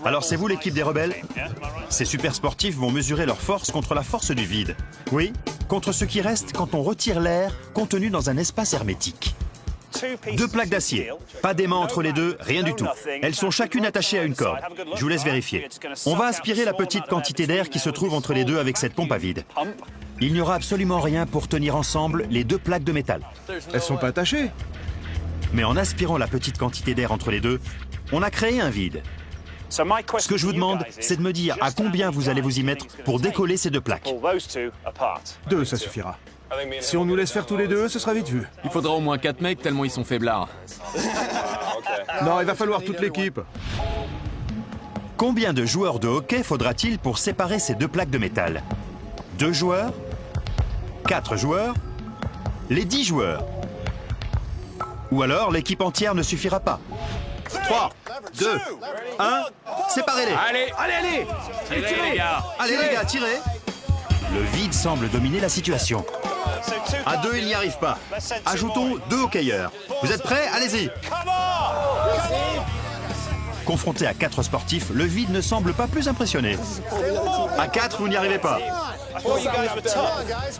Alors c'est vous l'équipe des rebelles? Ces super sportifs vont mesurer leur force contre la force du vide. Oui, contre ce qui reste quand on retire l'air contenu dans un espace hermétique. 2 plaques d'acier, pas d'aimant entre les deux, rien du tout. Elles sont chacune attachées à une corde. Je vous laisse vérifier. On va aspirer la petite quantité d'air qui se trouve entre les deux avec cette pompe à vide. Il n'y aura absolument rien pour tenir ensemble les 2 plaques de métal. Elles sont pas attachées. Mais en aspirant la petite quantité d'air entre les deux, on a créé un vide. Ce que je vous demande, c'est de me dire à combien vous allez vous y mettre pour décoller ces 2 plaques. 2, ça suffira. Si on nous laisse faire tous les 2, ce sera vite vu. Il faudra au moins 4 mecs tellement ils sont faiblards. Non, il va falloir toute l'équipe. Combien de joueurs de hockey faudra-t-il pour séparer ces 2 plaques de métal? 2 joueurs? 4 joueurs? Les 10 joueurs? Ou alors l'équipe entière ne suffira pas? 3, 2, 1, séparez-les! Allez, allez, allez! Tirez, les gars! Allez les gars, tirez! Le vide semble dominer la situation. À 2, il n'y arrive pas. Ajoutons 2 hockeyeurs. Vous êtes prêts? Allez-y! Confronté à 4 sportifs, le vide ne semble pas plus impressionné. À 4, vous n'y arrivez pas.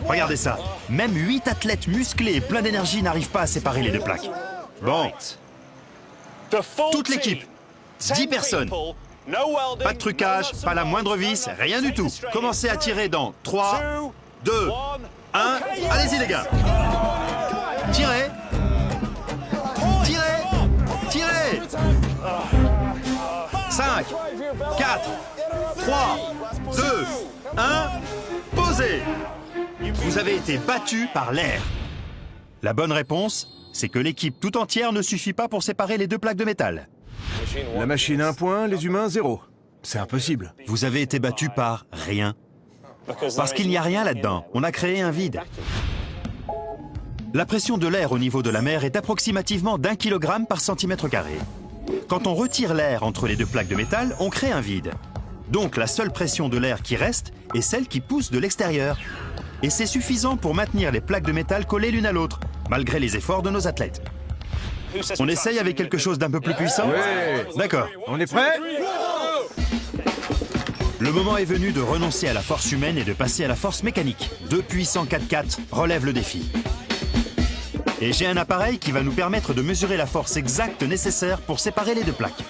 Regardez ça. Même 8 athlètes musclés et pleins d'énergie n'arrivent pas à séparer les 2 plaques. Bon. Toute l'équipe. 10 personnes. Pas de trucage, pas la moindre vis, rien du tout. Commencez à tirer dans 3, 2, 1. Allez-y les gars. Tirez. Tirez. Tirez. 5, 4, 3, 2, 1. Posez. Vous avez été battu par l'air. La bonne réponse, c'est que l'équipe tout entière ne suffit pas pour séparer les 2 plaques de métal. La machine 1 point, les humains 0. C'est impossible. Vous avez été battu par rien. Parce qu'il n'y a rien là-dedans. On a créé un vide. La pression de l'air au niveau de la mer est approximativement d'1 kg par centimètre carré. Quand on retire l'air entre les 2 plaques de métal, on crée un vide. Donc la seule pression de l'air qui reste est celle qui pousse de l'extérieur. Et c'est suffisant pour maintenir les plaques de métal collées l'une à l'autre, malgré les efforts de nos athlètes. On essaye avec quelque chose d'un peu plus puissant? Ouais. D'accord. On est prêts? Le moment est venu de renoncer à la force humaine et de passer à la force mécanique. 2 puissants 4x4 relèvent le défi. Et j'ai un appareil qui va nous permettre de mesurer la force exacte nécessaire pour séparer les 2 plaques.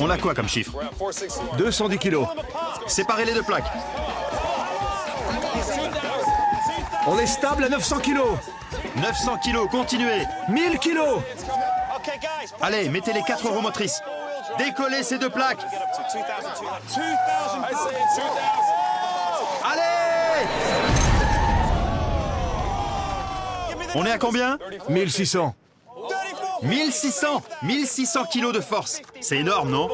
On a quoi comme chiffre? 210 kilos. Séparer les 2 plaques. On est stable à 900 kilos. 900 kilos, continuez. 1000 kilos. Allez, mettez les 4 roues motrices. Décollez ces 2 plaques. Allez! On est à combien? 1600. 1600 kilos de force. C'est énorme, non?